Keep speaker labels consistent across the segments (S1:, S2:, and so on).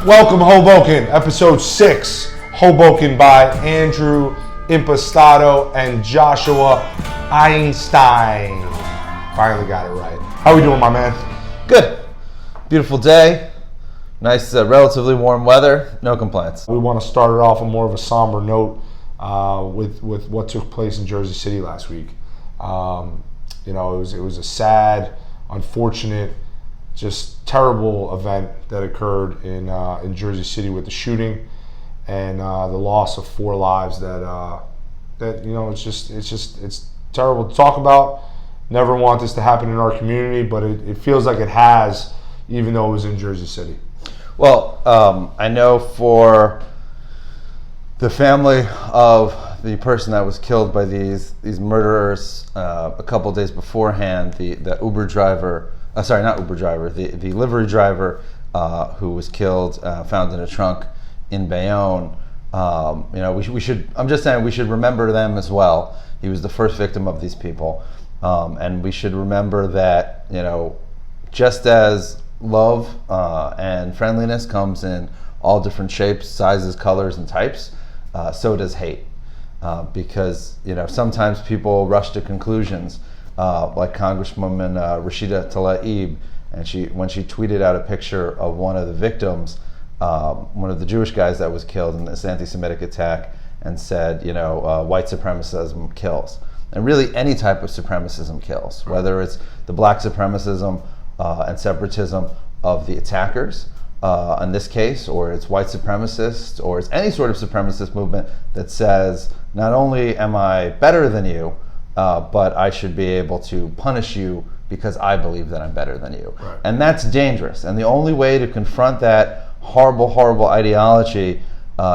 S1: Welcome, Hoboken, episode 6. Hoboken by Andrew Impastato and Joshua Einstein. Finally got it right. How are we doing, my man?
S2: Good. Beautiful day. Nice, relatively warm weather. No complaints.
S1: We want to start it off on more of a somber note with what took place in Jersey City last week. It was a sad, unfortunate, just terrible event that occurred in Jersey City with the shooting and the loss of 4 lives. It's terrible to talk about. Never want this to happen in our community, but it feels like it has, even though it was in Jersey City.
S2: Well, I know for the family of the person that was killed by these murderers a couple days beforehand, the Uber driver. The livery driver who was killed, found in a trunk in Bayonne. We should. I'm just saying we should remember them as well. He was the first victim of these people, and we should remember that just as love and friendliness comes in all different shapes, sizes, colors, and types, so does hate. Because sometimes people rush to conclusions. Like Congresswoman Rashida Tlaib, and when she tweeted out a picture of one of the victims, one of the Jewish guys that was killed in this anti-Semitic attack, and said, white supremacism kills. And really any type of supremacism kills, whether it's the black supremacism and separatism of the attackers, in this case, or it's white supremacists, or it's any sort of supremacist movement that says, not only am I better than you, but I should be able to punish you because I believe that I'm better than you.
S1: Right.
S2: And that's dangerous. And the only way to confront that horrible, horrible ideology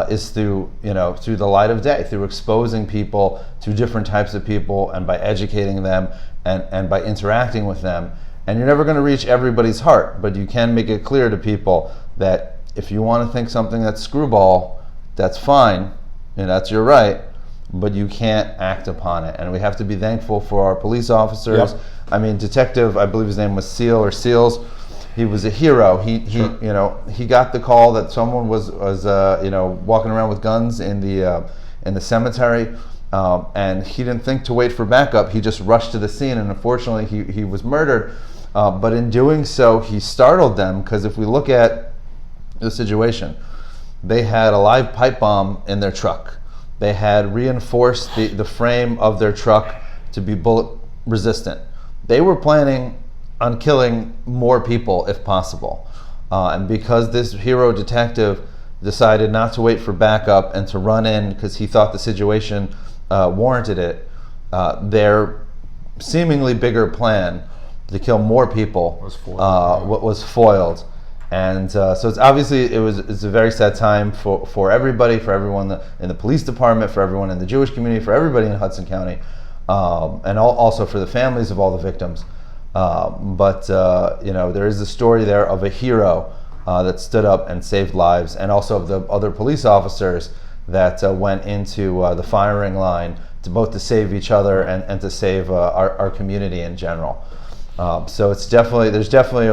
S2: is through the light of day, through exposing people to different types of people, and by educating them and by interacting with them. And you're never going to reach everybody's heart, but you can make it clear to people that if you want to think something that's screwball, that's fine, and that's your right, but you can't act upon it. And we have to be thankful for our police officers.
S1: Yep.
S2: I mean, Detective, I believe his name was Seals. He was a hero. He got the call that someone was walking around with guns in the cemetery, and he didn't think to wait for backup. He just rushed to the scene, and unfortunately, he was murdered. But in doing so, he startled them, because if we look at the situation, they had a live pipe bomb in their truck. They had reinforced the frame of their truck to be bullet resistant. They were planning on killing more people if possible. And because this hero detective decided not to wait for backup and to run in because he thought the situation warranted it, their seemingly bigger plan to kill more people was foiled. And so it's obviously it's a very sad time for everybody, for everyone in the police department, for everyone in the Jewish community, for everybody in Hudson County, and also for the families of all the victims. But there is a story there of a hero that stood up and saved lives, and also of the other police officers that went into the firing line to both to save each other and to save our community in general. So there's definitely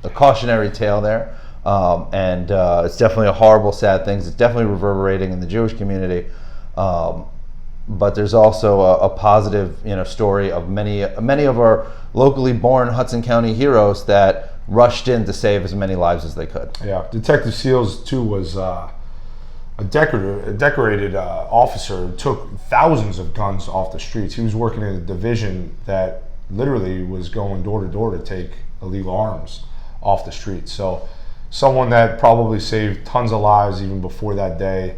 S2: a cautionary tale there, and it's definitely a horrible, sad thing. It's definitely reverberating in the Jewish community, but there's also a positive, story of many of our locally born Hudson County heroes that rushed in to save as many lives as they could.
S1: Yeah, Detective Seals too was a decorated officer who took thousands of guns off the streets. He was working in a division that literally was going door to door to take illegal arms off the street. So someone that probably saved tons of lives even before that day.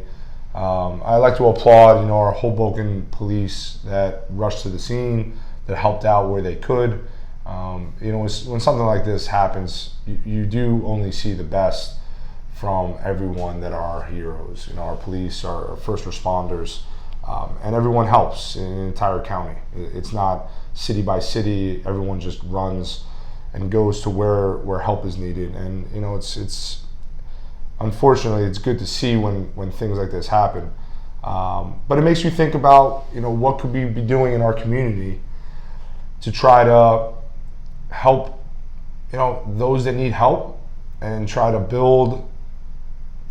S1: I like to applaud our Hoboken police that rushed to the scene, that helped out where they could. When something like this happens, you do only see the best from everyone that are our heroes. Our police, our first responders, and everyone helps in the entire county. It's not city by city. Everyone just runs and goes to where help is needed. And it's unfortunately it's good to see when things like this happen. But it makes you think about what could we be doing in our community to try to help those that need help, and try to build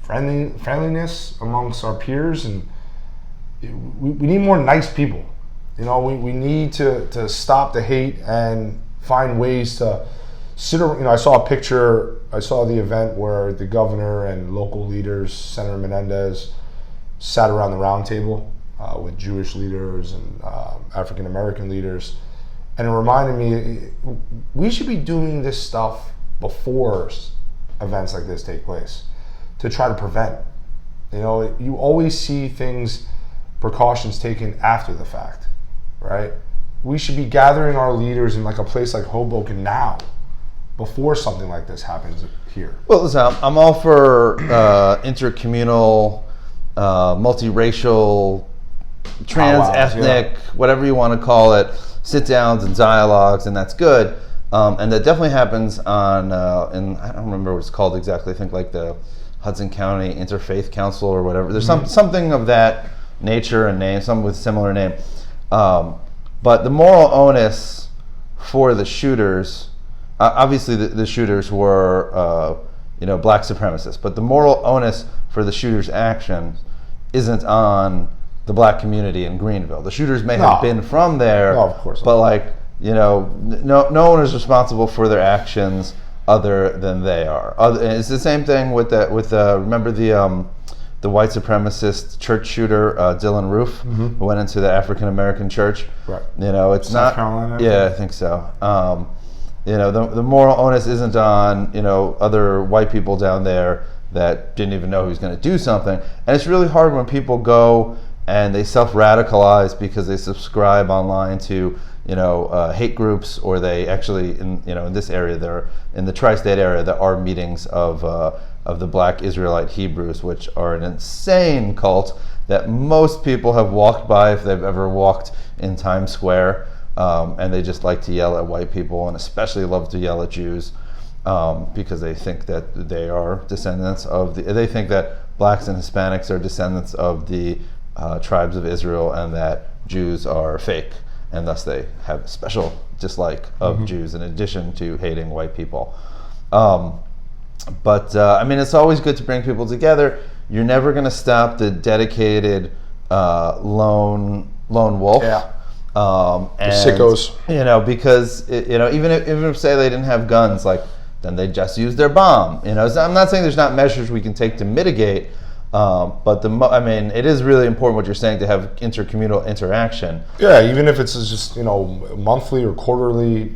S1: friendliness amongst our peers, and we need more nice people. We need to stop the hate and find ways to sit around. I saw the event where the governor and local leaders, Senator Menendez, sat around the round table with Jewish leaders and African American leaders, and it reminded me we should be doing this stuff before events like this take place to try to prevent. You always see precautions taken after the fact, right? We should be gathering our leaders in like a place like Hoboken now, before something like this happens here.
S2: Well, listen, I'm all for intercommunal, multiracial, trans-ethnic, whatever you want to call it, sit-downs and dialogues, and that's good. And that definitely happens on, I don't remember what it's called exactly. I think like the Hudson County Interfaith Council or whatever. There's something of that nature and name, some with similar name. But the moral onus for the shooters, obviously the shooters were, black supremacists, but the moral onus for the shooters' actions isn't on the black community in Greenville. The shooters may have been from there,
S1: of course,
S2: but no one is responsible for their actions other than they are. It's the same thing with remember the white supremacist church shooter, Dylan Roof, who went into the African American church.
S1: Right.
S2: It's
S1: South
S2: not.
S1: Carolina,
S2: yeah, I think so. The moral onus isn't on other white people down there that didn't even know he was going to do something. And it's really hard when people go and they self-radicalize because they subscribe online to hate groups, or they actually in this area, there in the tri-state area, there are meetings of the Black Israelite Hebrews, which are an insane cult that most people have walked by if they've ever walked in Times Square, and they just like to yell at white people, and especially love to yell at Jews, because they think that they are descendants of they think that blacks and Hispanics are descendants of the tribes of Israel, and that Jews are fake, and thus they have a special dislike of Jews in addition to hating white people. But it's always good to bring people together. You're never going to stop the dedicated lone wolf.
S1: Yeah.
S2: And
S1: sickos.
S2: Because even if say they didn't have guns, then they just use their bomb. So I'm not saying there's not measures we can take to mitigate, but it is really important what you're saying, to have intercommunal interaction.
S1: Yeah, even if it's just monthly or quarterly,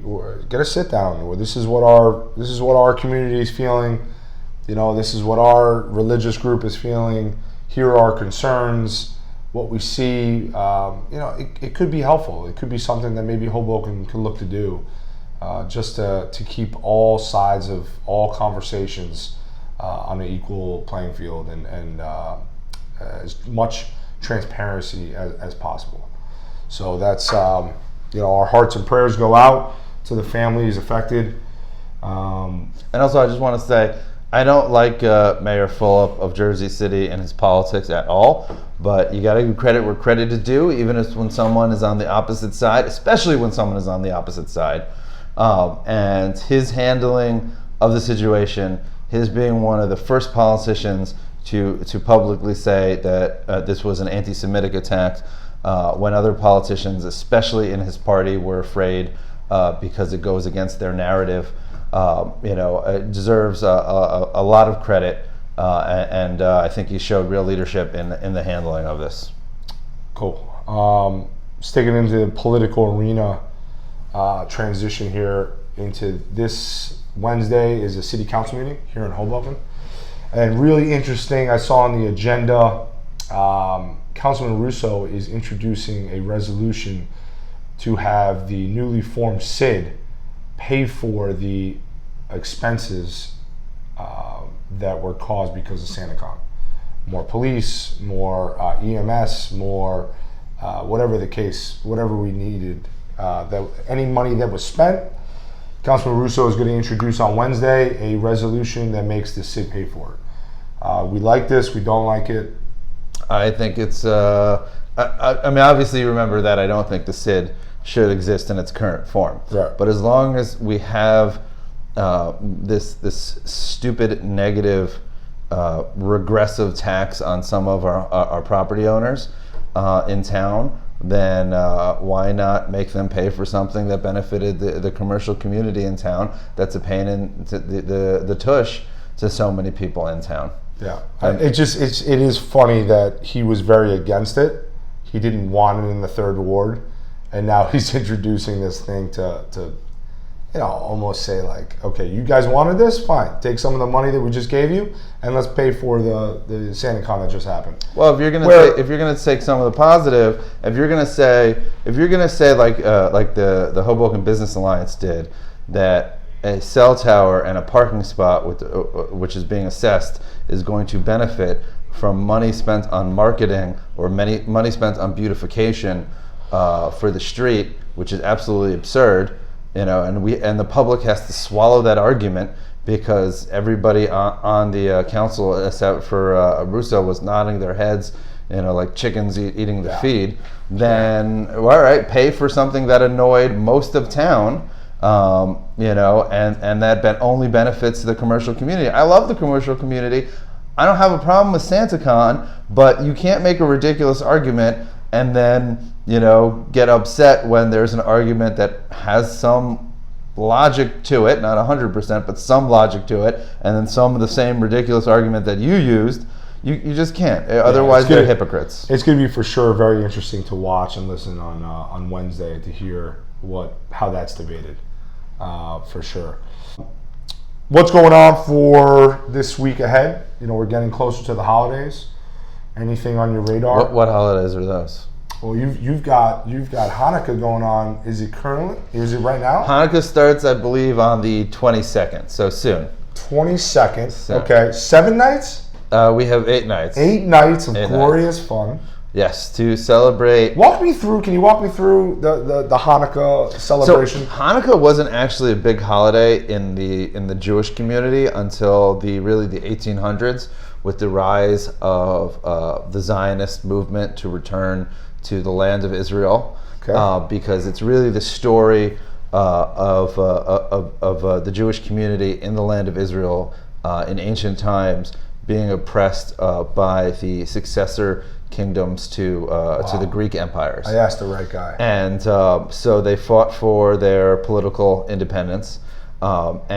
S1: get a sit down. Where this is what our community is feeling. This is what our religious group is feeling. Here are our concerns. What we see. It could be helpful. It could be something that maybe Hoboken can look to do, just to keep all sides of all conversations on an equal playing field, and as much transparency as possible. So that's our hearts and prayers go out to the families affected.
S2: And also, I just want to say, I don't like Mayor Fulop of Jersey City and his politics at all, but you got to give credit where credit is due, even if when someone is on the opposite side, especially when someone is on the opposite side. And his handling of the situation, his being one of the first politicians to publicly say that this was an anti-Semitic attack, when other politicians, especially in his party, were afraid because it goes against their narrative. It deserves a lot of credit, and I think he showed real leadership in the handling of this.
S1: Cool. Sticking into the political arena, transition here into this Wednesday is a city council meeting here in Hoboken. And really interesting, I saw on the agenda, Councilman Russo is introducing a resolution to have the newly formed CID pay for the expenses that were caused because of SantaCon. More police, more EMS, more whatever the case, whatever we needed. That any money that was spent, Councilman Russo is going to introduce on Wednesday a resolution that makes the CID pay for it. We like this, we don't like it.
S2: I think it's, obviously you remember that I don't think the CID should exist in its current form.
S1: Right.
S2: But as long as we have this stupid negative regressive tax on some of our property owners in town, then why not make them pay for something that benefited the commercial community in town? That's a pain in the tush to so many people in town.
S1: Yeah, it is funny that he was very against it. He didn't want it in the third ward, and now he's introducing this thing to almost say like, okay, you guys wanted this, fine. Take some of the money that we just gave you, and let's pay for the SantaCon that just happened.
S2: Well, if you're gonna take some of the positive, if you're gonna say like the Hoboken Business Alliance did, that a cell tower and a parking spot which is being assessed is going to benefit from money spent on marketing or money spent on beautification for the street, which is absolutely absurd. And the public has to swallow that argument because everybody on the council, except for Russo, was nodding their heads, like chickens eating the feed. Then, all right, pay for something that annoyed most of town, and that only benefits the commercial community. I love the commercial community. I don't have a problem with SantaCon, but you can't make a ridiculous argument and then get upset when there's an argument that has some logic to it, not 100%, but some logic to it, and then some of the same ridiculous argument that you used. You just can't. Otherwise, they're hypocrites.
S1: It's going to be for sure very interesting to watch and listen on Wednesday to hear how that's debated, for sure. What's going on for this week ahead? We're getting closer to the holidays. Anything on your radar?
S2: What holidays are those?
S1: Well, you've got Hanukkah going on. Is it currently? Is it right now?
S2: Hanukkah starts, I believe, on the 22nd, so soon.
S1: 22nd. Okay, 7 nights.
S2: We have 8 nights.
S1: 8 nights of glorious fun.
S2: Yes, to celebrate.
S1: Can you walk me through the Hanukkah celebration?
S2: So Hanukkah wasn't actually a big holiday in the Jewish community until the 1800s, with the rise of the Zionist movement to return to the land of Israel. Okay. Because it's really the story of the Jewish community in the land of Israel in ancient times being oppressed by the successor kingdoms to the Greek empires.
S1: I asked the right guy.
S2: And so they fought for their political independence. The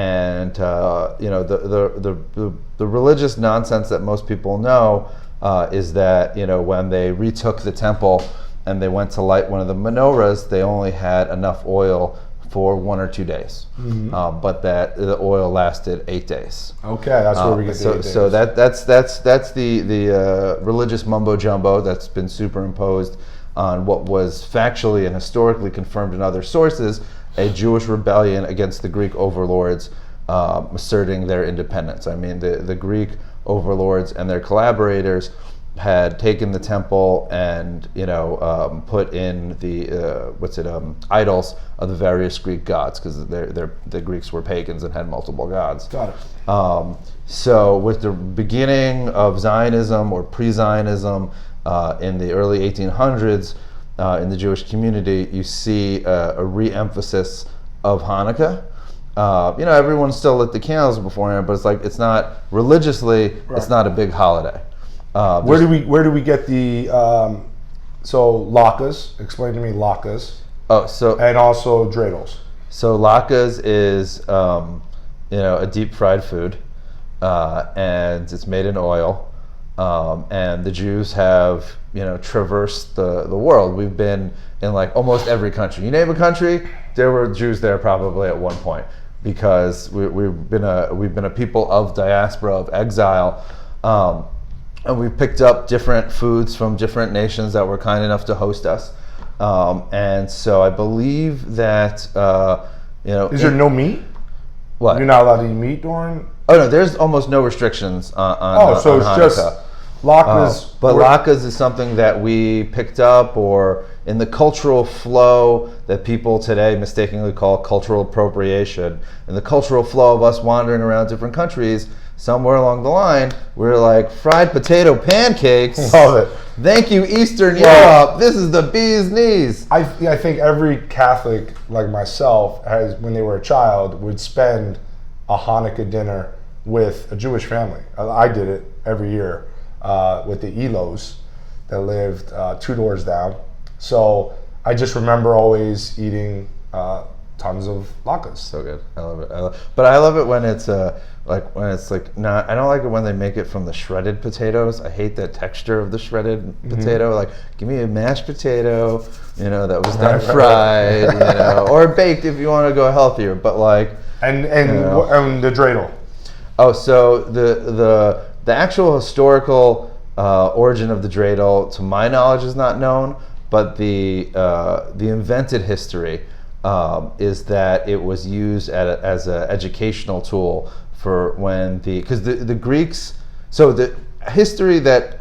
S2: religious nonsense that most people know is that when they retook the temple and they went to light one of the menorahs, they only had enough oil for 1 or 2 days, but that the oil lasted 8 days.
S1: Okay, that's where we get the 8 days.
S2: So that's the religious mumbo jumbo that's been superimposed on what was factually and historically confirmed in other sources, a Jewish rebellion against the Greek overlords asserting their independence. I mean, the Greek overlords and their collaborators had taken the temple and put in the idols of the various Greek gods, because the Greeks were pagans and had multiple gods.
S1: Got it.
S2: So with the beginning of Zionism or pre-Zionism in the early 1800s in the Jewish community, you see a re-emphasis of Hanukkah. Everyone still lit the candles beforehand, but it's not religiously. Right. It's not a big holiday.
S1: Where do we get the latkes? Explain to me latkes. And also dreidels.
S2: So latkes is a deep fried food, and it's made in oil. And the Jews have traversed the world. We've been in almost every country. You name a country, there were Jews there probably at one point, because we've been a people of diaspora, of exile. And we picked up different foods from different nations that were kind enough to host us. And so I believe that,
S1: Is there no meat?
S2: What?
S1: You're not allowed to eat meat during?
S2: Oh, no, there's almost no restrictions on
S1: so it's
S2: Hanukkah.
S1: Just latkes.
S2: But latkes is something that we picked up, or in the cultural flow that people today mistakenly call cultural appropriation. In the cultural flow of us wandering around different countries, somewhere along the line, we're like, fried potato pancakes.
S1: Love it.
S2: Thank you, Eastern Europe. This is the bee's knees.
S1: I think every Catholic, like myself, when they were a child, would spend a Hanukkah dinner with a Jewish family. I did it every year with the Elos that lived 2 doors down. So I just remember always eating tons of latkes.
S2: So good. I love it. But I love it when it's not. I don't like it when they make it from the shredded potatoes. I hate that texture of the shredded potato. Like, give me a mashed potato, that was done fried, or baked if you want to go healthier. But like,
S1: and the dreidel.
S2: Oh, so the actual historical origin of the dreidel, to my knowledge, is not known. But the invented history is that it was used as an educational tool for when because the Greeks. So the history that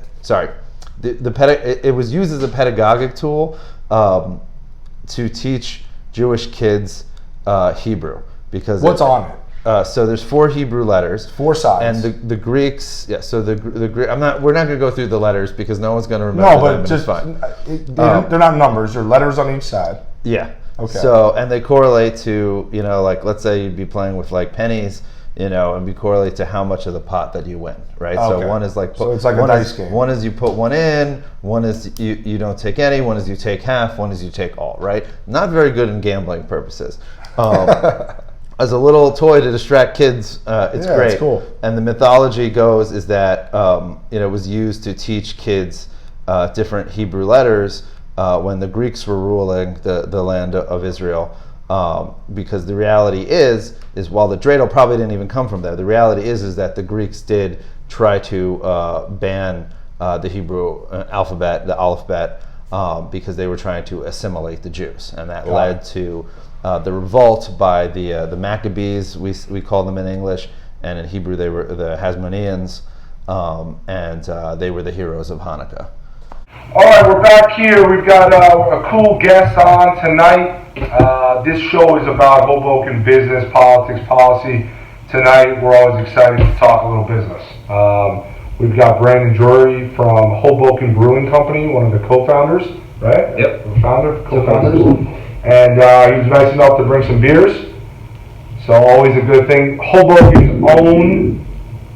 S2: it was used as a pedagogic tool to teach Jewish kids Hebrew, because
S1: what's on it?
S2: So there's 4 Hebrew letters,
S1: 4 sides,
S2: and the Greeks. Yeah. So the We're not going to go through the letters because no one's going to remember.
S1: No, but
S2: them,
S1: just
S2: fine.
S1: They're not numbers; they're letters on each side.
S2: Yeah.
S1: Okay.
S2: So, and they correlate to, like, let's say you'd be playing with like pennies, and be correlate to how much of the pot that you win, right?
S1: Okay.
S2: So one is like,
S1: so it's like a dice game.
S2: One is you put one in, one is you don't take any, one is you take half, one is you take all, right? Not very good in gambling purposes. As a little toy to distract kids, it's great.
S1: It's cool.
S2: And the mythology goes is that it was used to teach kids different Hebrew letters when the Greeks were ruling the land of Israel. Because the reality is while the dreidel probably didn't even come from there, the reality is that the Greeks did try to ban the Hebrew alphabet, the Aleph Bet, because they were trying to assimilate the Jews, and that led to the revolt by the Maccabees, we call them in English, and in Hebrew they were the Hasmoneans, and they were the heroes of Hanukkah.
S3: All right, we're back here. We've got a cool guest on tonight. This show is about Hoboken business, politics, policy. Tonight, we're always excited to talk a little business. We've got Brendan Drury from Hoboken Brewing Company, one of the co-founders, right?
S4: Yep.
S3: Co-founders. And he was nice enough to bring some beers. So always a good thing. Hoboken's own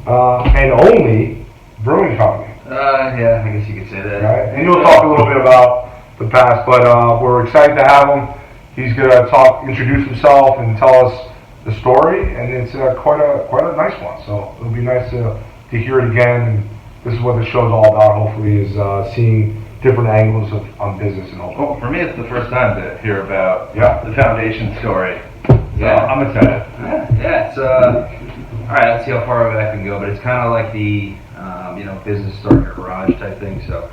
S3: and only brewing company.
S4: Yeah, I guess you could say that.
S3: Right. And you'll talk a little bit about the past, but we're excited to have him. He's going to introduce himself and tell us the story, and it's quite a nice one. So it'll be nice to hear it again. And this is what the show's all about. Hopefully, is seeing different angles on business and all.
S4: Well, for me, it's the first time to hear about
S3: the
S4: foundation story. Yeah, so I'm excited. Yeah. It's all right. Let's see how far back I can go, but it's kind of like the business starting your garage type thing. So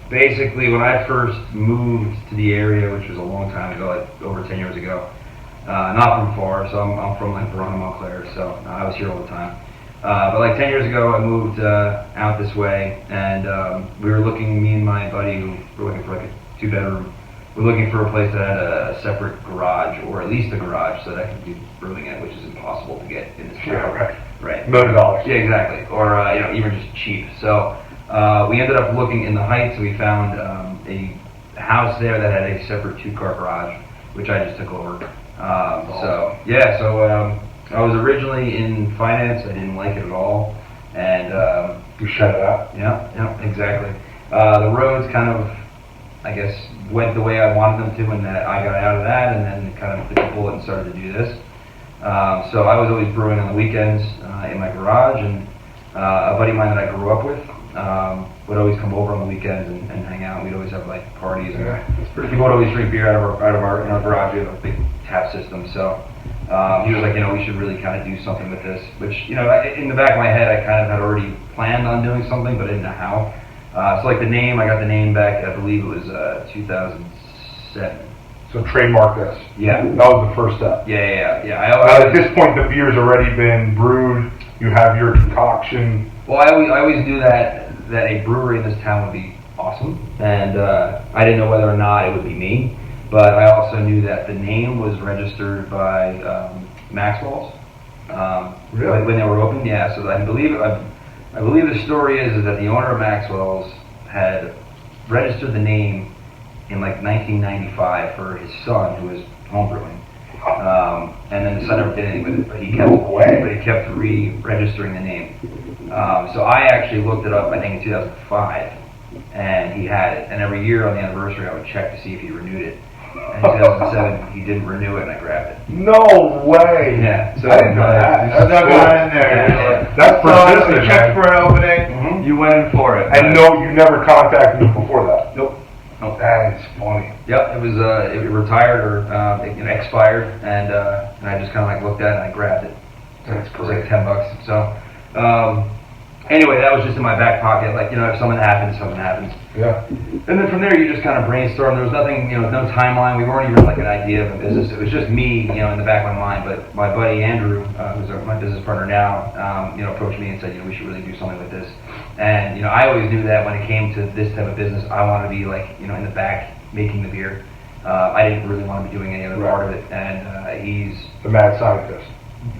S4: basically, when I first moved to the area, which was a long time ago, like over 10 years ago, not from far, so I'm from like Verona, Montclair, so I was here all the time. But like 10 years ago, I moved out this way, and we were looking, me and my buddy, who were looking for like a 2-bedroom, we're looking for a place that had a separate garage, or at least a garage, so that I could do brewing in, which is impossible to get in this town.
S3: Yeah, right.
S4: Right.
S3: $1 million.
S4: Yeah, exactly. Or even just cheap. So we ended up looking in the Heights. We found a house there that had a separate 2-car garage, which I just took over. So I was originally in finance. I didn't like it at all, and
S3: You shut it out.
S4: yeah, exactly. The roads kind of, I guess, went the way I wanted them to, and that I got out of that, and then kind of bit the bullet and started to do this. So I was always brewing on the weekends in my garage, and a buddy of mine that I grew up with would always come over on the weekends and hang out. We'd always have like parties, and people would always drink beer out of our in our garage. We have a big tap system, so he was like, we should really kind of do something with this. Which in the back of my head, I kind of had already planned on doing something, but I didn't know how. So like the name, I got the name back. I believe it was 2007.
S3: So trademark this.
S4: Yeah.
S3: That was the first step.
S4: Yeah.
S3: At this point, the beer's already been brewed. You have your concoction.
S4: Well, I always knew that a brewery in this town would be awesome, and I didn't know whether or not it would be me. But I also knew that the name was registered by Maxwell's.
S3: Really?
S4: When they were open, yeah. So I believe the story is that the owner of Maxwell's had registered the name in like 1995 for his son, who was homebrewing. And then the son never did anything with it, but he kept re-registering the name. So I actually looked it up, I think in 2005, and he had it. And every year on the anniversary, I would check to see if he renewed it. And in 2007, he didn't renew it, and I grabbed it.
S3: No way.
S4: Yeah. So
S3: I didn't know that.
S5: That's not got in there.
S4: Yeah.
S3: That's persistent,
S5: You checked
S3: man.
S5: for an opening, you went in for it.
S3: And no, you never contacted him before that.
S4: Nope.
S3: That is funny.
S4: Yep, it was it retired or expired, and I just kind of like looked at it and I grabbed it.
S3: That's
S4: It was like $10. So anyway, that was just in my back pocket. Like, if something happens, something happens.
S3: Yeah.
S4: And then from there, you just kind of brainstorm. There was nothing, no timeline. We weren't even like an idea of a business. It was just me, in the back of my mind. But my buddy Andrew, who's my business partner now, approached me and said, we should really do something with this. And I always knew that when it came to this type of business, I wanted to be like, in the back making the beer. I didn't really want to be doing any other part of it. And he's
S3: The mad scientist.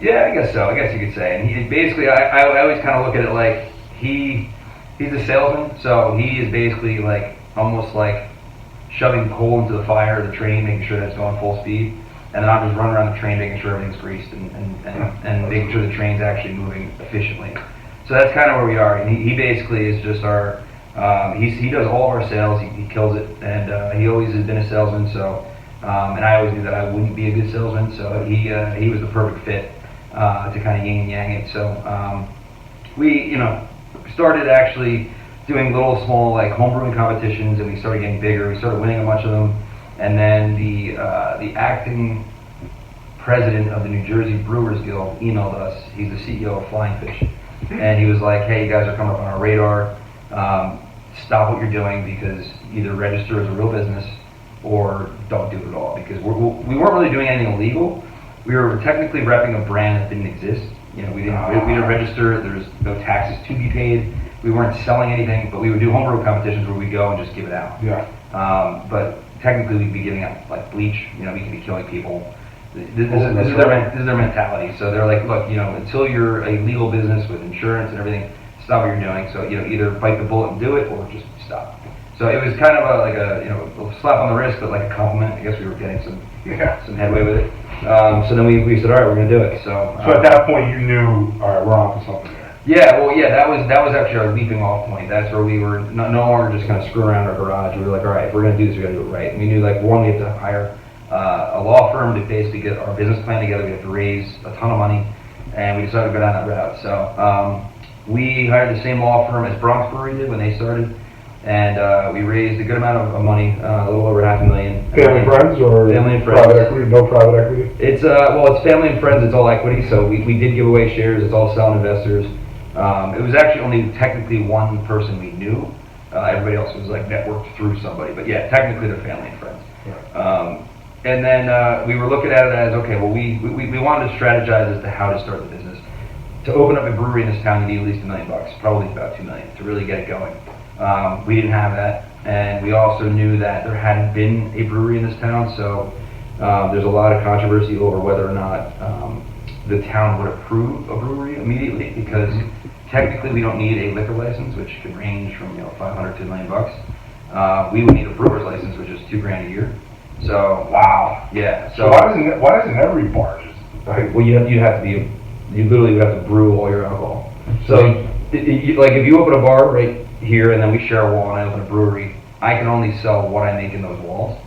S4: yeah, I guess so. I guess you could say. And he basically, I always kind of look at it like he's a salesman, so he is basically like almost like shoving coal into the fire of the train, making sure that it's going full speed. And then I'm just running around the train, making sure everything's greased and making sure the train's actually moving efficiently. So that's kind of where we are. And he basically is just our. He does all of our sales. He kills it, and he always has been a salesman. So. And I always knew that I wouldn't be a good salesman, so he was the perfect fit to kind of yin and yang it. So we started actually doing little small like homebrewing competitions, and we started getting bigger. We started winning a bunch of them, and then the acting president of the New Jersey Brewers Guild emailed us. He's the CEO of Flying Fish, and he was like, "Hey, you guys are coming up on our radar. Stop what you're doing because either register as a real business." Or don't do it at all, because we weren't really doing anything illegal. We were technically repping a brand that didn't exist. We didn't register. There's no taxes to be paid. We weren't selling anything, but we would do homebrew competitions where we'd go and just give it out.
S3: Yeah.
S4: But technically, we'd be giving out like bleach. We could be killing people. This is their mentality. So they're like, look, until you're a legal business with insurance and everything, stop what you're doing. So either bite the bullet and do it, or just stop. So it was kind of a slap on the wrist, but like a compliment. I guess we were getting some headway with it. So then we said, all right, we're going to do it. So
S3: at that point, you knew, all right, we're on to something there.
S4: Yeah, that was actually our leaping off point. That's where we were no longer just kind of screwing around our garage. We were like, all right, if we're going to do this, we got to do it right. And we knew like one, we have to hire a law firm to basically get our business plan together. We have to raise a ton of money, and we decided to go down that route. So we hired the same law firm as Bronx Brewery did when they started. And we raised a good amount of money, a little over $500,000.
S3: Family, friends, or
S4: family and friends.
S3: Private equity? No private equity?
S4: It's it's family and friends. It's all equity. So we did give away shares. It's all selling investors. It was actually only technically one person we knew. Everybody else was like networked through somebody. But yeah, technically they're family and friends.
S3: Right.
S4: And then we were looking at it as, okay, well we wanted to strategize as to how to start the business. To open up a brewery in this town, you need at least $1 million, probably about $2 million to really get it going. We didn't have that, and we also knew that there hadn't been a brewery in this town, so there's a lot of controversy over whether or not the town would approve a brewery immediately, because technically we don't need a liquor license, which can range from $500 to $1 million. We would need a brewer's license, which is $2,000 a year. So
S3: wow.
S4: Yeah.
S3: So why doesn't every bar just? Like,
S4: well, you literally would have to brew all your alcohol. So like if you open a bar right here, and then we share a wall, and I open a brewery, I can only sell what I make in those walls.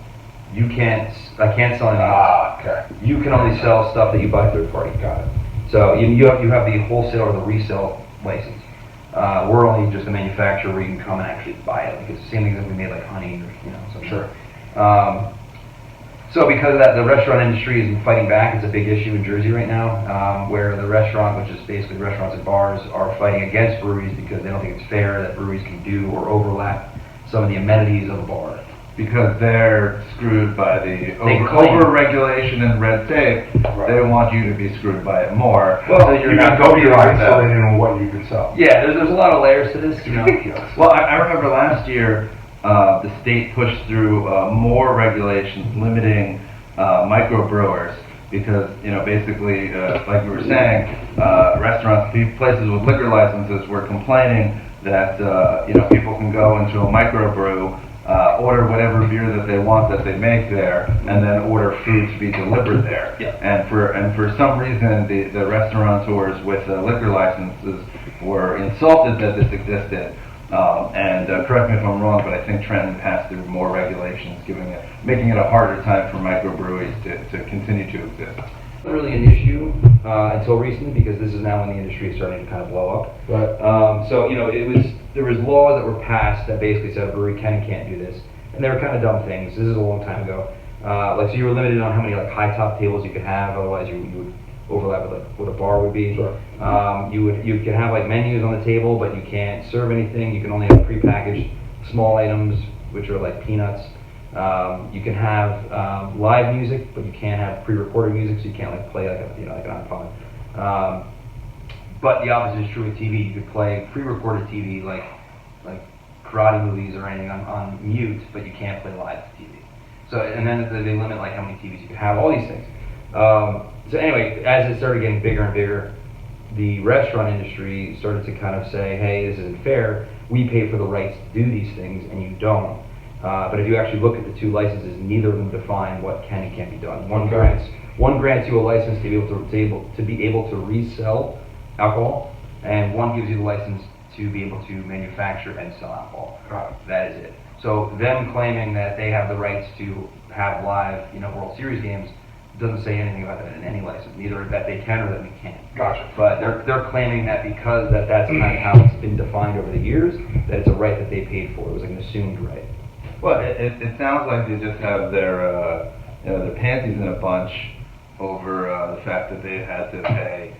S4: I can't sell anything else.
S3: Okay.
S4: You can only sell stuff that you buy third party.
S3: Got it.
S4: So you have the wholesale or the resale license. We're only just a manufacturer where you can come and actually buy it. Like it's the same thing that we made like honey or something.
S3: Sure.
S4: So because of that, the restaurant industry is fighting back. It's a big issue in Jersey right now, where the restaurant, which is basically restaurants and bars, are fighting against breweries because they don't think it's fair that breweries can do or overlap some of the amenities of a bar.
S5: Because they're screwed by the
S4: claim.
S5: over-regulation and red tape.
S3: Right.
S5: They want you to be screwed by it more.
S3: Well,
S4: So you're not
S3: you're isolated in what you can sell.
S4: Yeah, there's a lot of layers to this,
S5: Well, I remember last year, the state pushed through more regulations limiting microbrewers because, basically, like we were saying, restaurants, places with liquor licenses were complaining that, people can go into a microbrew order whatever beer that they want that they make there, and then order food to be delivered there.
S4: Yeah.
S5: And for some reason, the restaurateurs with liquor licenses were insulted that this existed. Correct me if I'm wrong, but I think Trenton passed through more regulations, making it a harder time for microbreweries to continue to exist.
S4: Not really an issue until recently, because this is now when the industry is starting to kind of blow up.
S1: Right.
S4: So there was laws that were passed that basically said a brewery can and can't do this, and they were kind of dumb things. This is a long time ago. So you were limited on how many like high top tables you could have, otherwise you would overlap with like what a bar would be.
S1: Sure.
S4: You can have like menus on the table, but you can't serve anything. You can only have prepackaged small items, which are like peanuts. You can have live music, but you can't have pre-recorded music, so you can't like play like like an iPod. But the opposite is true with TV. You could play pre-recorded TV like karate movies or anything on mute, but you can't play live TV. So and then they limit like how many TVs you can have, all these things. So anyway, as it started getting bigger and bigger, the restaurant industry started to kind of say, hey, this isn't fair. We pay for the rights to do these things, and you don't. But if you actually look at the two licenses, neither of them define what can and can't be done. One grants you a license to be able to resell alcohol, and one gives you the license to be able to manufacture and sell alcohol. That is it. So them claiming that they have the rights to have live, World Series games doesn't say anything about that in any license, neither that they can or that we can't.
S1: Gotcha.
S4: But they're claiming that because that's kind of how it's been defined over the years, that it's a right that they paid for. It was like an assumed right.
S5: Well, it sounds like they just have their panties in a bunch over the fact that they had to pay,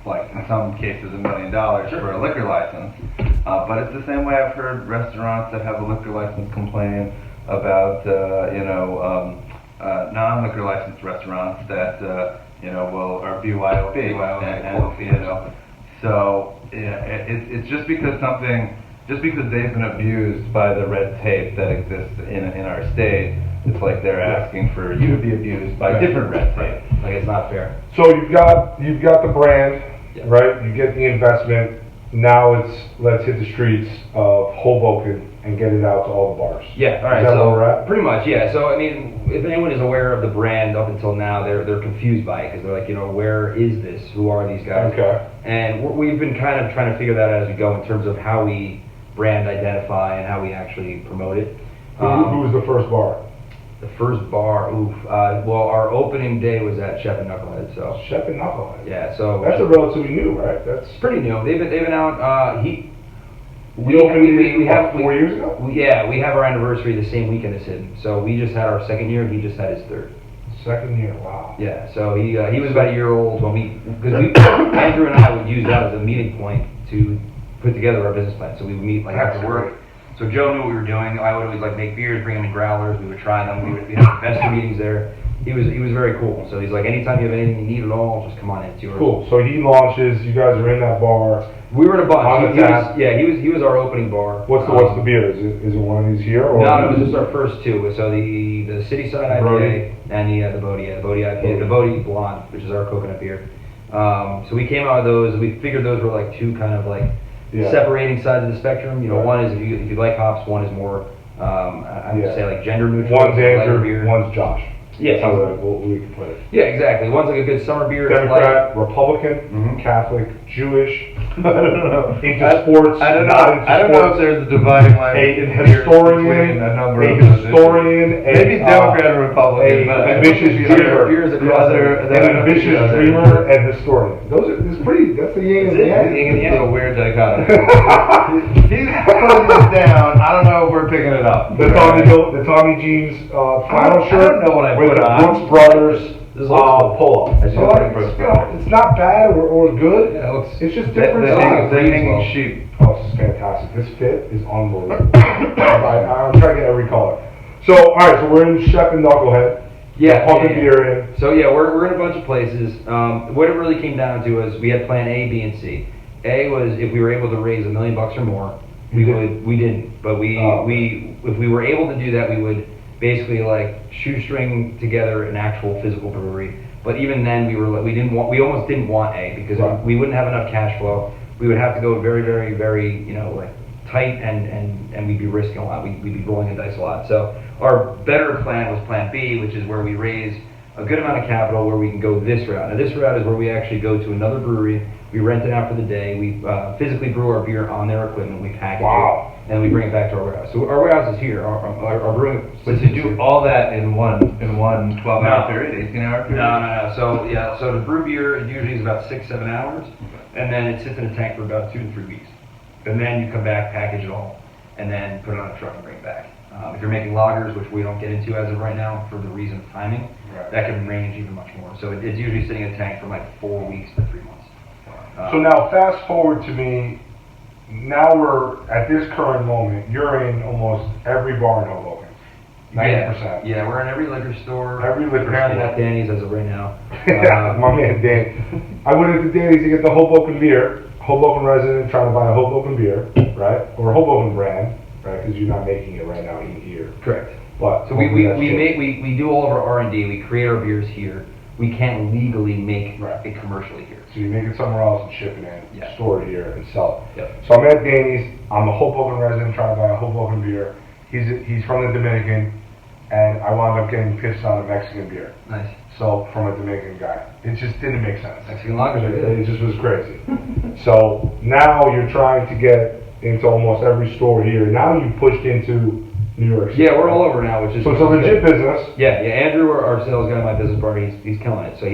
S5: like in some cases, $1 million for a liquor license. But it's the same way I've heard restaurants that have a liquor license complain about, non-liquor licensed restaurants that are BYOB. So it's just because they've been abused by the red tape that exists in our state. It's like they're asking for you to be abused by different red tape.
S4: Like it's not fair.
S3: So you've got the brand,
S4: Yeah.
S3: right? You get the investment. Now let's hit the streets of Hoboken and get it out to all the bars.
S4: Yeah, all right.
S3: Is that
S4: So
S3: where we're at?
S4: pretty much, yeah. So I mean, if anyone is aware of the brand up until now, they're confused by it because they're like, where is this? Who are these guys?
S3: Okay.
S4: And we've been kind of trying to figure that out as we go in terms of how we brand identify and how we actually promote it.
S3: Who was the first bar?
S4: The first bar, well, our opening day was at Chef and Knucklehead, so.
S3: Chef and Knucklehead.
S4: Yeah, so.
S3: That's a relatively new, right? That's
S4: pretty new. They've been out,
S3: we opened
S4: we have
S3: 4 years ago.
S4: we have our anniversary the same weekend as him. So we just had our second year, and he just had his third.
S3: Second year, wow.
S4: Yeah, so he was about a year old when Andrew and I would use that as a meeting point to put together our business plan. So we would meet like after work. So Joe knew what we were doing. I would always like make beers, bring them in growlers. We would try them. We have investor meetings there. He was very cool. So he's like, anytime you have anything you need at all, just come on in. It's yours.
S3: Cool. So he launches. You guys are in that bar.
S4: We were in a bunch.
S3: On the tap.
S4: He was our opening bar.
S3: What's the beer? Is it one of these here? Or
S4: No, it was just our first two. So the City Side IPA and the Bodhi IPA, the Bodhi Blonde, which is our coconut beer. So we came out with those. We figured those were like two kind of like separating sides of the spectrum. One is if you like hops, one is more I would say like gender neutral.
S3: One's Andrew, one's Josh.
S4: Yeah,
S3: that's how we can put it.
S4: Yeah, exactly. One's like a good summer beer.
S3: Democrat, Republican, Catholic, Jewish.
S5: I don't know.
S3: Into sports.
S5: I don't know.
S3: Not into
S5: I don't
S3: sports.
S5: know if there's a dividing line.
S3: A historian.
S5: Between a number of
S3: Maybe
S5: Democrat or Republican. But
S3: ambitious dreamer. An ambitious dreamer and historian. That's the yin and the yang.
S5: It's a weird dichotomy. He's putting this down. I don't know if we're picking it up.
S3: The Tommy Jeans flannel shirt.
S5: I don't know what I
S3: with
S5: put
S3: the
S5: on.
S3: Brooks Brothers pull up. It's not bad or good.
S4: Yeah,
S3: it's just different.
S5: The hanging sheep.
S3: Oh, this is fantastic. This fit is unbelievable. I'm trying to get every color. So, all right. So we're in Chef and Knucklehead.
S4: Yeah.
S3: Pumping beer in.
S4: So yeah, we're in a bunch of places. What it really came down to was we had plan A, B, and C. A was if we were able to raise $1 million or more, we didn't. But if we were able to do that, we would basically like shoestring together an actual physical brewery. But even then, we almost didn't want A because we wouldn't have enough cash flow. We would have to go very, very, very, like tight and we'd be risking a lot. We'd be rolling the dice a lot. So our better plan was plan B, which is where we raise a good amount of capital where we can go this route. Now this route is where we actually go to another brewery, we rent it out for the day, we physically brew our beer on their equipment, we package it, and we bring it back to our warehouse. So our warehouse is here, our brewing.
S5: But to do all that in one 12-hour period, 18-hour period?
S4: No. So to brew beer, it usually is about 6-7 hours, and then it sits in a tank for about 2 to 3 weeks. And then you come back, package it all, and then put it on a truck and bring it back. If you're making lagers, which we don't get into as of right now for the reason of timing, that can range even much more. So it's usually sitting in a tank for like 4 weeks to 3 months.
S3: So now fast forward to me, now we're, at this current moment, you're in almost every bar in Hoboken. 90%.
S4: Yeah, we're in every liquor store.
S3: Every liquor
S4: Apparently
S3: store.
S4: not Danny's as of right now.
S3: My man Danny. I went into Danny's to get the Hoboken beer, Hoboken resident trying to buy a Hoboken beer, right? Or a Hoboken brand, right? Because you're not making it right now in here.
S4: Correct.
S3: But
S4: So we do all of our R&D, we create our beers here. We can't legally make it commercially here.
S3: So you make it somewhere else and ship it in,
S4: Yeah.
S3: store it here and sell it.
S4: Yep.
S3: So I'm at Danny's, I'm a Hoboken resident trying to buy a Hoboken beer. He's from the Dominican, and I wound up getting pitched on a Mexican beer.
S4: Nice.
S3: So from a Dominican guy. It just didn't make sense.
S4: Mexican lagers are good.
S3: It just was crazy. So now you're trying to get into almost every store here. Now you've pushed into New York City.
S4: Yeah, we're all over now, which is
S3: So it's a legit business.
S4: Yeah. Andrew, our sales guy, my business partner, he's killing it. So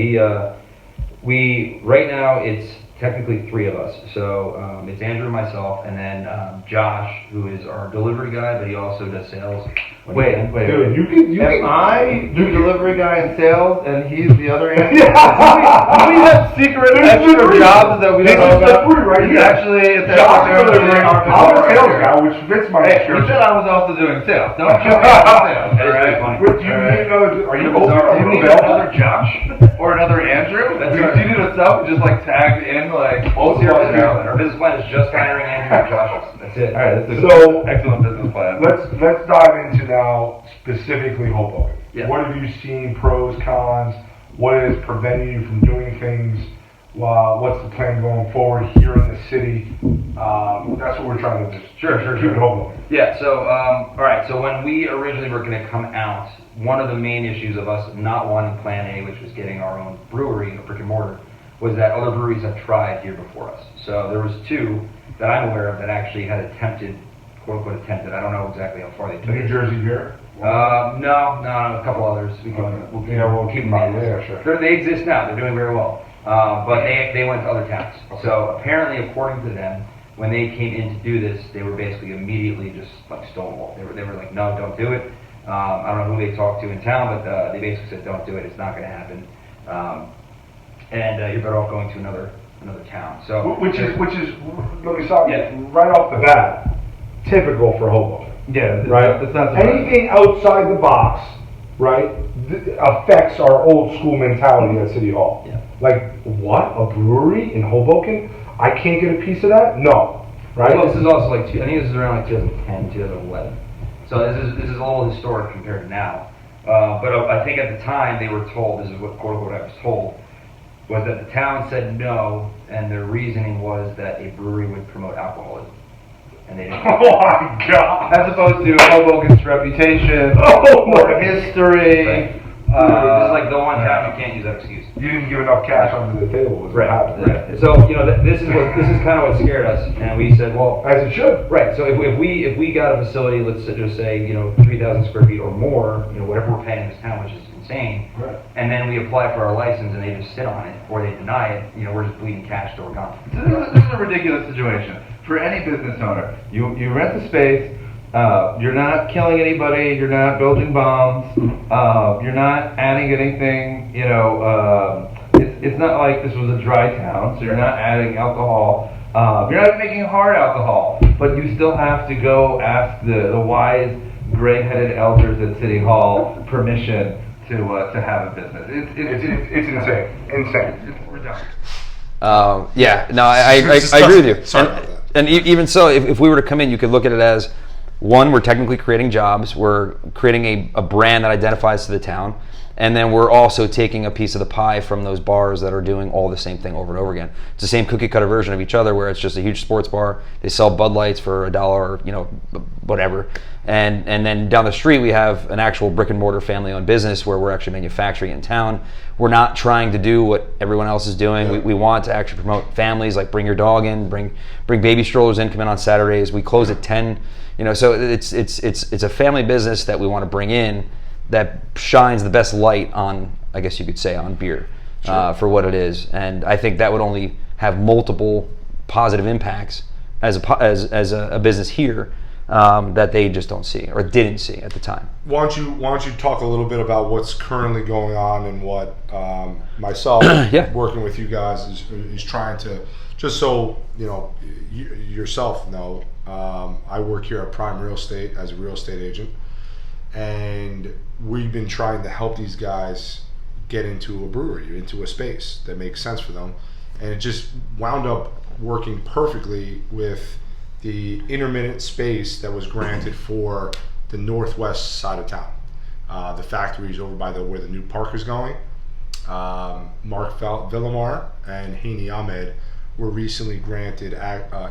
S4: we right now it's technically 3 of us. So it's Andrew, myself, and then Josh, who is our delivery guy, but he also does sales.
S5: Wait.
S3: Dude, you
S5: Am
S3: can,
S5: I the delivery guy in sales and he's the other end?
S3: Yeah.
S5: Do we have secret extra jobs that we don't know about?
S3: Right
S5: He's
S3: here.
S5: actually a
S3: Josh
S5: sales
S3: delivery. I'm a sales guy, which fits my
S5: Hey, you
S3: description.
S5: said I was also doing sales. Don't you sales,
S4: That is
S5: alright?
S4: pretty funny.
S3: But do you need another? Are you
S5: Do you need
S3: available?
S5: another Josh or another Andrew? Do you need a sub just like tagged in like
S4: Both
S5: here
S4: here,
S5: now?
S4: our business plan is just hiring Andrew and Josh. That's it.
S5: All right, that's a
S3: So-
S5: excellent business plan.
S3: Let's dive into now specifically Hoboken.
S4: Yeah.
S3: What have you seen? Pros, cons. What is preventing you from doing things? What's the plan going forward here in the city? That's what we're trying to do.
S4: Sure.
S3: Keep it Hoboken.
S4: Yeah, so, all right, so when we originally were going to come out, one of the main issues of us not wanting Plan A, which was getting our own brewery, a brick and mortar, was that other breweries have tried here before us. So there was 2 that I'm aware of that actually had attempted, quote unquote attempted, I don't know exactly how far they took
S3: New
S4: it.
S3: Jersey beer.
S4: No, a couple others.
S3: We'll keep them out. Yeah, sure.
S4: They exist now, they're doing very well. But they went to other towns. So apparently, according to them, when they came in to do this, they were basically immediately just like stonewalled. They were like, no, don't do it. I don't know who they talked to in town, but they basically said, don't do it. It's not going to happen. And you're better off going to another town. So
S3: Which is let me stop you.
S4: Yeah.
S3: Right off the bat, typical for Hoboken.
S5: Yeah,
S3: Right?
S5: It's not
S3: Anything outside the box, right, affects our old school mentality at City Hall.
S4: Yeah.
S3: Like, what? A brewery in Hoboken? I can't get a piece of that? No. Right?
S4: Well, this is also like I think this is around like 2010, 2011. So this is a little historic compared to now. But I think at the time they were told, this is what quote unquote I was told, was that the town said no, and their reasoning was that a brewery would promote alcoholism, and they didn't.
S3: Oh my God.
S5: As opposed to Hoboken's reputation
S3: Oh
S5: or
S3: my-
S5: history.
S4: Right. This is like the one time you can't use that excuse.
S3: You didn't give enough cash under the table. Was what happened.
S4: Right. So this is kind of what scared us, and we said, well,
S3: As it should.
S4: right. So if we got a facility, let's just say 3,000 square feet or more, whatever we're paying in this town, which is insane,
S3: Right.
S4: and then we apply for our license and they just sit on it or they deny it, we're just bleeding cash till we're gone.
S5: This is a ridiculous situation for any business owner. You rent the space. You're not killing anybody. You're not building bombs. You're not adding anything. It's not like this was a dry town, so you're not adding alcohol. You're not making hard alcohol, but you still have to go ask the wise, gray-headed elders at City Hall permission to have a business.
S3: It's insane. Insane.
S5: It's redundant.
S2: Yeah, no, I agree with you.
S1: Sorry about that.
S2: And even so, if we were to come in, you could look at it as, one, we're technically creating jobs. We're creating a brand that identifies to the town.
S6: And then we're also taking a piece of the pie from those bars that are doing all the same thing over and over again. It's the same cookie cutter version of each other, where it's just a huge sports bar. They sell Bud Lights for $1, or, you know, whatever. And then down the street we have an actual brick and mortar family owned business where we're actually manufacturing in town. We're not trying to do what everyone else is doing.
S1: Yeah.
S6: We want to actually promote families, like bring your dog in, bring baby strollers in, come in on Saturdays. We close at 10. You know, so it's a family business that we want to bring in that shines the best light on, I guess you could say, on beer. For what it is. And I think that would only have multiple positive impacts as a business here that they just don't see or didn't see at the time.
S1: Why don't you talk a little bit about what's currently going on and what myself working with you guys is trying to, just so you know, yourself know, I work here at Prime Real Estate as a real estate agent, and we've been trying to help these guys get into a brewery, into a space that makes sense for them, and it just wound up working perfectly with the intermittent space that was granted for the northwest side of town. The factories over by where the new park is going. Mark Villamar and Haney Ahmed were recently granted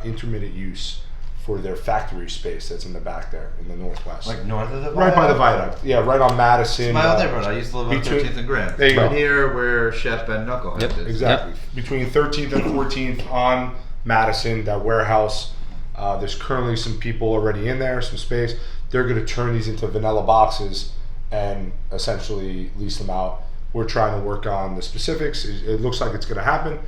S1: intermittent use for their factory space that's in the back there in the northwest.
S2: Like north of the viaduct?
S1: Right by the viaduct. Yeah, right on Madison.
S2: It's my old neighborhood. I used to live on 13th and Grand.
S1: There you go.
S2: Near where Shep and Knucklehead is.
S1: Exactly. Between 13th and 14th on Madison, that warehouse. There's currently some people already in there, some space. They're going to turn these into vanilla boxes and essentially lease them out. We're trying to work on the specifics. It looks like it's going to happen.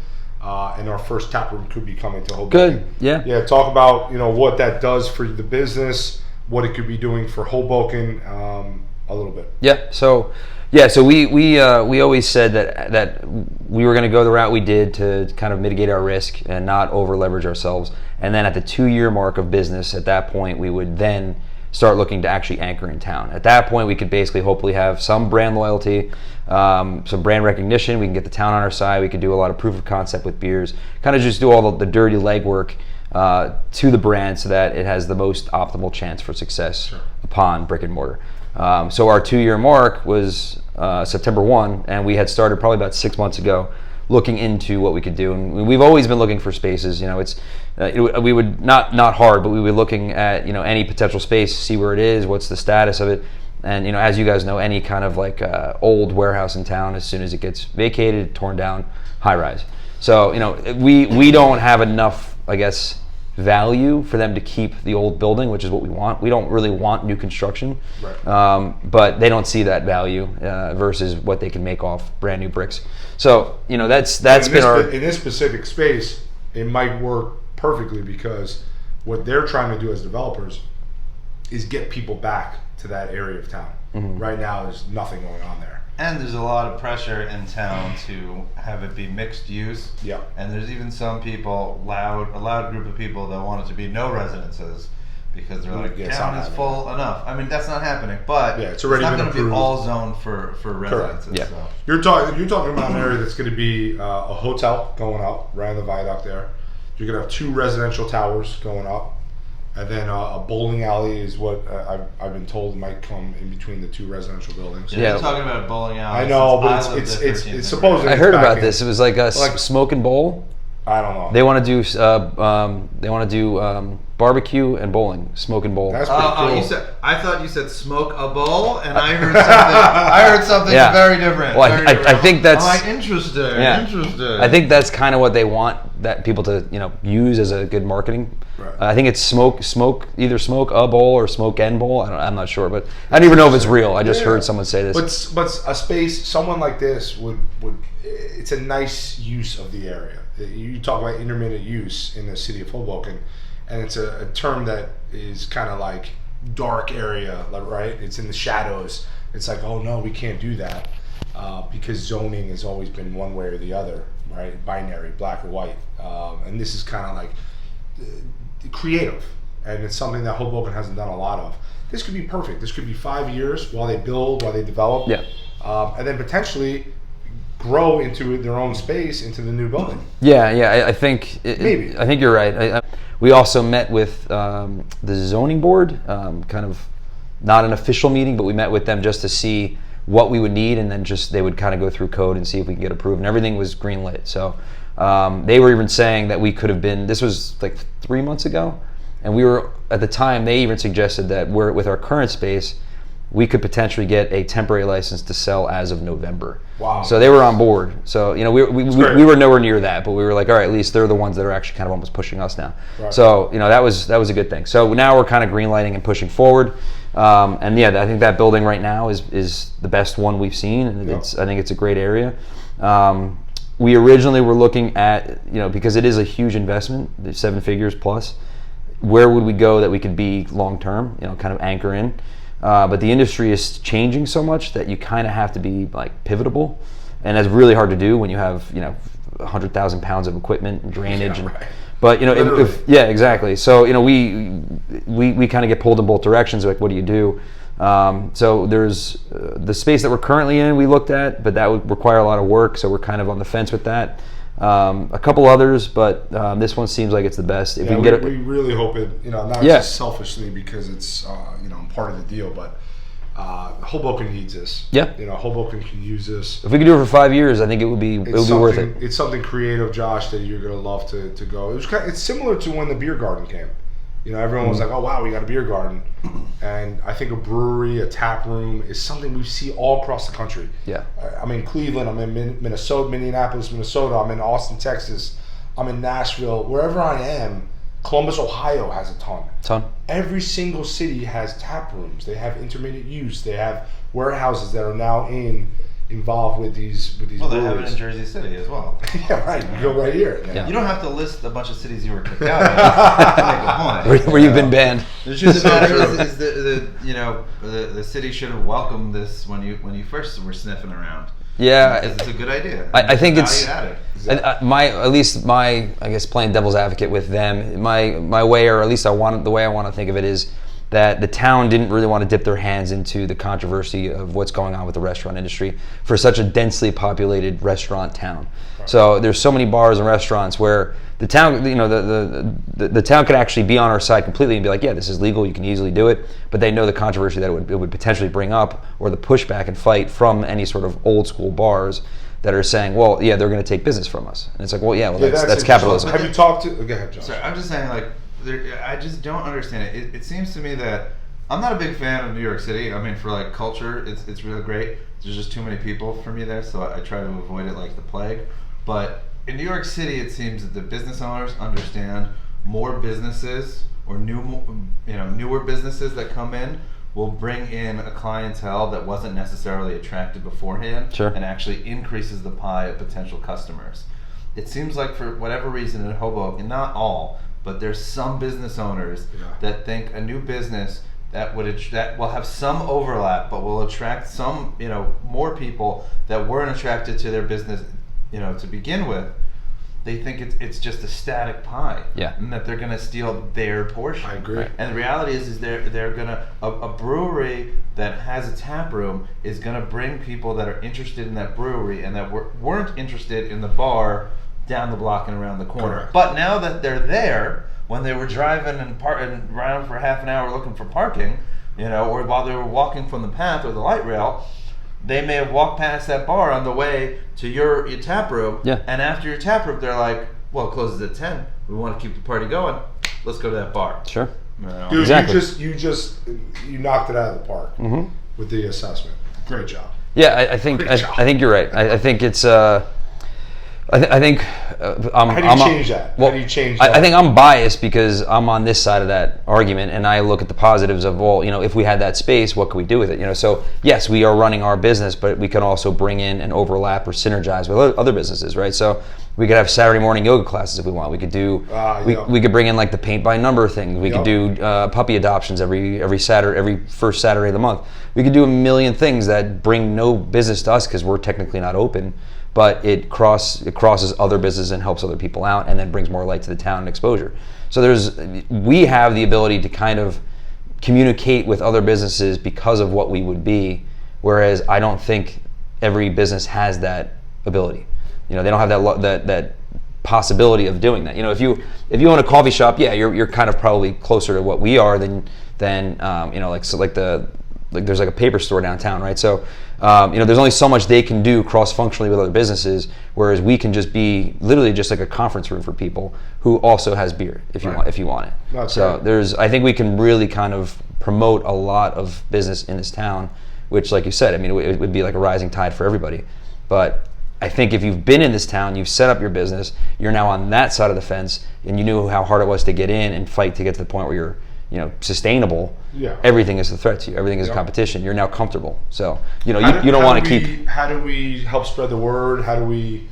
S1: And our first tap room could be coming to Hoboken.
S6: Good, yeah.
S1: Yeah, talk about, you know, what that does for the business, what it could be doing for Hoboken, a little bit.
S6: Yeah. So we always said that we were going to go the route we did to kind of mitigate our risk and not over leverage ourselves. And then at the 2-year mark of business, at that point, we would then start looking to actually anchor in town. At that point, we could basically hopefully have some brand loyalty, some brand recognition. We can get the town on our side. We could do a lot of proof of concept with beers, kind of just do all the dirty legwork to the brand so that it has the most optimal chance for success upon brick and mortar. So our 2-year mark was September 1, and we had started probably about 6 months ago looking into what we could do. And we've always been looking for spaces. You know, we would not hard, but we were looking at, you know, any potential space, see where it is, what's the status of it. And, you know, as you guys know, any kind of like old warehouse in town, as soon as it gets vacated, torn down, high rise. So, you know, we don't have enough, I guess, value for them to keep the old building, which is what we want. We don't really want new construction,
S1: Right.
S6: but they don't see that value versus what they can make off brand new bricks. So, you know, that's been
S1: in this specific space, it might work perfectly because what they're trying to do as developers is get people back to that area of town.
S6: Mm-hmm.
S1: Right now, there's nothing going on there.
S2: And there's a lot of pressure in town to have it be mixed use.
S1: Yeah.
S2: And there's even some people, a loud group of people that want it to be no residences because they're like,
S1: Yeah, it's
S2: town
S1: not
S2: is full enough. I mean, that's not happening, but
S1: Yeah, it's already
S2: not
S1: been
S2: going to be
S1: approved.
S2: all zoned for residences.
S6: Yeah.
S2: So.
S1: You're talking about an area that's going to be a hotel going up right on the viaduct there. You're going to have 2 residential towers going up. And then a bowling alley is what I've been told might come in between the 2 residential buildings.
S2: Yeah, you're talking about a bowling alley.
S1: I know,
S2: since
S1: but
S2: lived at
S1: it's
S2: 13th and
S1: supposed
S2: Grand.
S6: I heard
S1: back
S6: about
S1: in.
S6: this. It was like a
S1: Like-
S6: smoke and bowl.
S1: I don't know.
S6: They want to do barbecue and bowling, smoke and bowl.
S1: That's pretty cool.
S2: I thought you said smoke a bowl, and I heard something. I heard something
S6: Yeah.
S2: very different.
S6: Well,
S2: very
S6: I
S2: different.
S6: think that's-
S2: I'm like, interesting.
S6: Yeah.
S2: Interesting.
S6: I think that's kind of what they want that people to, you know, use as a good marketing.
S1: Right.
S6: I think it's either smoke a bowl or smoke and bowl. I'm not sure, but I don't even know if it's real. I just
S1: Yeah.
S6: heard someone say this.
S1: But a space, someone like this would it's a nice use of the area. You talk about intermittent use in the city of Hoboken, and it's a term that is kind of like dark area, like, right? It's in the shadows. It's like, oh no, we can't do that because zoning has always been one way or the other, right? Binary, black or white, and this is kind of like creative, and it's something that Hoboken hasn't done a lot of. This could be perfect. This could be 5 years while they build, while they develop,
S6: Yeah.
S1: and then potentially grow into their own space into the new building.
S6: Yeah, I think
S1: Maybe.
S6: I think you're right. We also met with the zoning board, kind of not an official meeting, but we met with them just to see what we would need, and then just they would kind of go through code and see if we can get approved, and everything was green lit. So they were even saying that we could have been, this was like 3 months ago, and we were, at the time, they even suggested that we're, with our current space, we could potentially get a temporary license to sell as of November.
S1: Wow.
S6: So they were on board. So, you know, we were nowhere near that, but we were like, all right, at least they're the ones that are actually kind of almost pushing us now.
S1: Right.
S6: So, you know, that was a good thing. So now we're kind of green lighting and pushing forward. And yeah, I think that building right now is the best one we've seen, and I think it's a great area. We originally were looking at, you know, because it is a huge investment, 7 figures plus, where would we go that we could be long term, you know, kind of anchor in. But the industry is changing so much that you kind of have to be like pivotable, and that's really hard to do when you have, you know, 100,000 pounds of equipment and drainage.
S1: Yeah, right.
S6: But you know, yeah, exactly. So you know, we kind of get pulled in both directions. Like, what do you do? So there's the space that we're currently in. We looked at, but that would require a lot of work. So we're kind of on the fence with that. A couple others, but this one seems like it's the best. If we can get it,
S1: we really hope it. You know, not just selfishly because it's you know, part of the deal, but Hoboken needs this.
S6: Yeah.
S1: You know, Hoboken can use this.
S6: If we could do it for 5 years, I think it would be worth it.
S1: It's something creative, Josh, that you're gonna love to go. It's similar to when the beer garden came. You know, everyone was like, "Oh wow, we got a beer garden," and I think a brewery, a tap room is something we see all across the country.
S6: Yeah.
S1: I'm in Cleveland. I'm in Minnesota, Minneapolis, Minnesota. I'm in Austin, Texas. I'm in Nashville. Wherever I am, Columbus, Ohio has a ton. Every single city has tap rooms. They have intermittent use. They have warehouses that are now involved with these
S2: Well,
S1: breweries.
S2: they have it in Jersey City as well.
S1: Yeah, right. You go right here.
S6: Yeah.
S2: You don't have to list a bunch of cities you were kicked out of to make a point.
S6: Where you've been banned.
S2: The truth of the matter is the city should have welcomed this when you first were sniffing around.
S6: Yeah,
S2: It's a good idea.
S6: I think it's
S2: added.
S6: at least my I guess playing devil's advocate with them. My way, or at least the way I want to think of it is that the town didn't really want to dip their hands into the controversy of what's going on with the restaurant industry for such a densely populated restaurant town. Right. So there's so many bars and restaurants where the town, you know, the town could actually be on our side completely and be like, yeah, this is legal, you can easily do it, but they know the controversy that it would potentially bring up, or the pushback and fight from any sort of old school bars that are saying, well, yeah, they're going to take business from us. And it's like, well, yeah, that's capitalism.
S1: Have you talked to? Go ahead, John.
S2: Sorry, I'm just saying, like, I just don't understand it. It seems to me that I'm not a big fan of New York City. I mean, for like culture, it's really great. There's just too many people for me there, so I try to avoid it like the plague. But in New York City, it seems that the business owners understand more businesses or newer businesses that come in will bring in a clientele that wasn't necessarily attracted beforehand,
S6: sure,
S2: and actually increases the pie of potential customers. It seems like for whatever reason in Hoboken, not all, but there's some business owners that think a new business that will have some overlap, but will attract some, you know, more people that weren't attracted to their business, you know, to begin with. They think it's just a static pie, and that they're gonna steal their portion.
S1: I agree.
S2: And the reality is they're gonna a brewery that has a tap room is gonna bring people that are interested in that brewery and that weren't interested in the bar down the block and around the corner.
S1: Correct.
S2: But now that they're there, when they were driving and around for half an hour looking for parking, you know, or while they were walking from the path or the light rail, they may have walked past that bar on the way to your tap room.
S6: Yeah.
S2: And after your tap room, they're like, well, it closes at 10. We want to keep the party going. Let's go to that bar.
S6: Sure.
S2: You know?
S1: Dude,
S6: Exactly.
S1: you knocked it out of the park with the assessment. Great job.
S6: Yeah, I think you're right. I think it's. I think
S1: How do you change that?
S6: Well,
S1: How do you change that?
S6: I think I'm biased because I'm on this side of that argument, and I look at the positives of, well, you know, if we had that space, what could we do with it? You know, so yes, we are running our business, but we can also bring in and overlap or synergize with other businesses, right? So we could have Saturday morning yoga classes if we want. We could do we could bring in like the paint by number thing. We could do puppy adoptions every Saturday, every first Saturday of the month. We could do a million things that bring no business to us because we're technically not open. But it crosses other businesses and helps other people out, and then brings more light to the town and exposure. So we have the ability to kind of communicate with other businesses because of what we would be, whereas I don't think every business has that ability. You know, they don't have that possibility of doing that. You know, if you own a coffee shop, yeah, you're kind of probably closer to what we are than you know, like there's like a paper store downtown, right? So There's only so much they can do cross-functionally with other businesses, whereas we can just be literally just like a conference room for people who also has beer if you want it.
S1: That's
S6: So
S1: right.
S6: I think we can really kind of promote a lot of business in this town, which, like you said, I mean, it would be like a rising tide for everybody. But I think if you've been in this town, you've set up your business, you're now on that side of the fence, and you knew how hard it was to get in and fight to get to the point where you're, sustainable.
S1: Yeah.
S6: Everything is a threat to you. Everything is a
S1: Yep.
S6: competition. You're now comfortable. So, you don't want to keep.
S1: How do we help spread the word? How do we,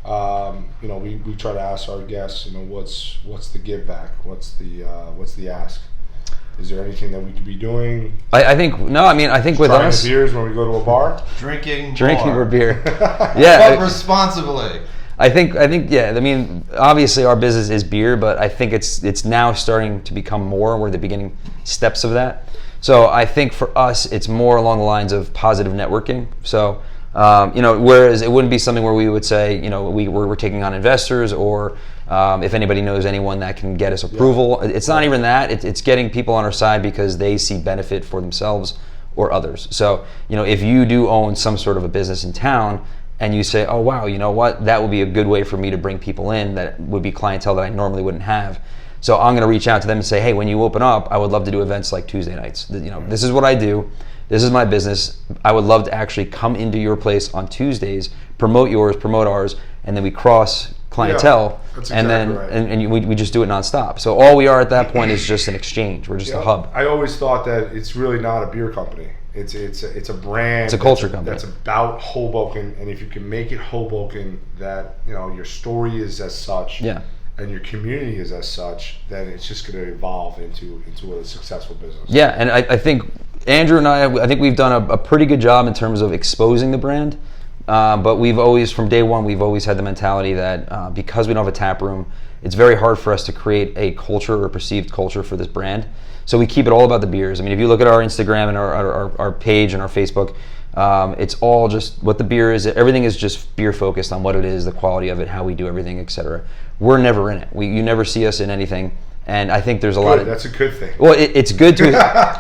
S1: we try to ask our guests, what's the give back? What's the ask? Is there anything that we could be doing?
S6: I think with
S1: Trying
S6: us,
S1: the beers when we go to a bar?
S2: Drinking
S6: drinking
S2: more.
S6: more beer.
S2: But
S6: Yeah.
S2: responsibly.
S6: I think yeah. I mean, obviously our business is beer, but I think it's now starting to become more. We're the beginning steps of that. So I think for us, it's more along the lines of positive networking. So whereas it wouldn't be something where we would say, we're taking on investors or if anybody knows anyone that can get us approval. It's not even that. It's getting people on our side because they see benefit for themselves or others. So if you do own some sort of a business in town, and you say, oh wow, you know what, that would be a good way for me to bring people in that would be clientele that I normally wouldn't have. So I'm going to reach out to them and say, hey, when you open up, I would love to do events like Tuesday nights. This is what I do. This is my business. I would love to actually come into your place on Tuesdays, promote yours, promote ours, and then we cross clientele,
S1: that's
S6: and then
S1: exactly right.
S6: and we just do it nonstop. So all we are at that point is just an exchange. We're just a hub.
S1: I always thought that it's really not a beer company. It's a brand.
S6: It's a culture company.
S1: That's about Hoboken, and if you can make it Hoboken, that your story is as such,
S6: Yeah.
S1: and your community is as such, then it's just going to evolve into a successful business.
S6: Yeah, and I think Andrew and I think we've done a pretty good job in terms of exposing the brand. But we've always, from day one, we've always had the mentality that because we don't have a tap room, it's very hard for us to create a culture or a perceived culture for this brand. So we keep it all about the beers. I mean, if you look at our Instagram and our page and our Facebook, it's all just what the beer is. Everything is just beer focused on what it is, the quality of it, how we do everything, etc. We're never in it. You never see us in anything. And I think there's a lot of.
S1: That's a good thing.
S6: Well, it's good to.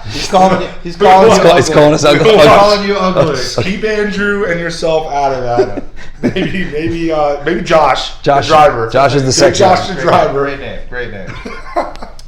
S2: He's calling you
S6: It's calling us ugly.
S2: He's calling you ugly.
S1: Keep Andrew and yourself out of that. maybe Josh, the driver.
S6: Josh is the sex
S1: Josh,
S6: guy.
S1: the driver.
S2: Great name.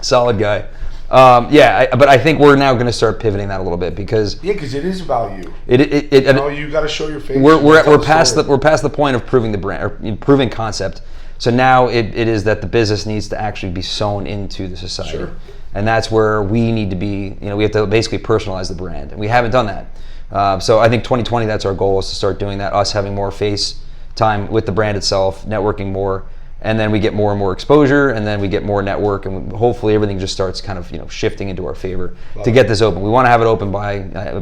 S6: Solid guy. But I think we're now going to start pivoting that a little bit because
S1: Because it is about you.
S6: you
S1: got to show your face.
S6: we're past the point of proving the brand or proving concept. So now it is that the business needs to actually be sewn into the society.
S1: Sure.
S6: And that's where we need to be, we have to basically personalize the brand. And we haven't done that. So I think 2020, that's our goal, is to start doing that, us having more face time with the brand itself, networking more, and then we get more and more exposure, and then we get more network, and hopefully everything just starts kind of shifting into our favor to get this open. We want to have it open by,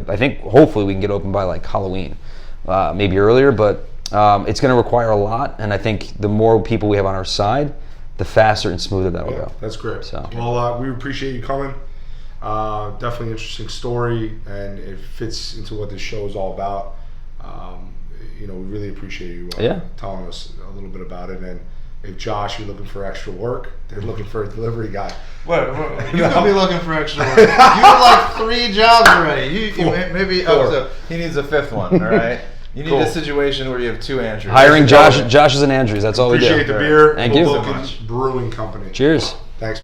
S6: I think hopefully we can get open by like Halloween, maybe earlier, but it's going to require a lot, and I think the more people we have on our side, the faster and smoother that'll go.
S1: That's great.
S6: So.
S1: Well, we appreciate you coming. Definitely an interesting story, and it fits into what this show is all about. We really appreciate you telling us a little bit about it. And if Josh, you're looking for extra work, they're looking for a delivery guy.
S2: What? You could be looking for extra work. You have like 3 jobs already. Maybe so he needs a 5th one. All right. You need a situation where you have 2 Andrews.
S6: Hiring Josh and Andrews. That's all we do.
S1: Appreciate the beer.
S6: Thank you.
S1: Hoboken Brewing Company.
S6: Cheers.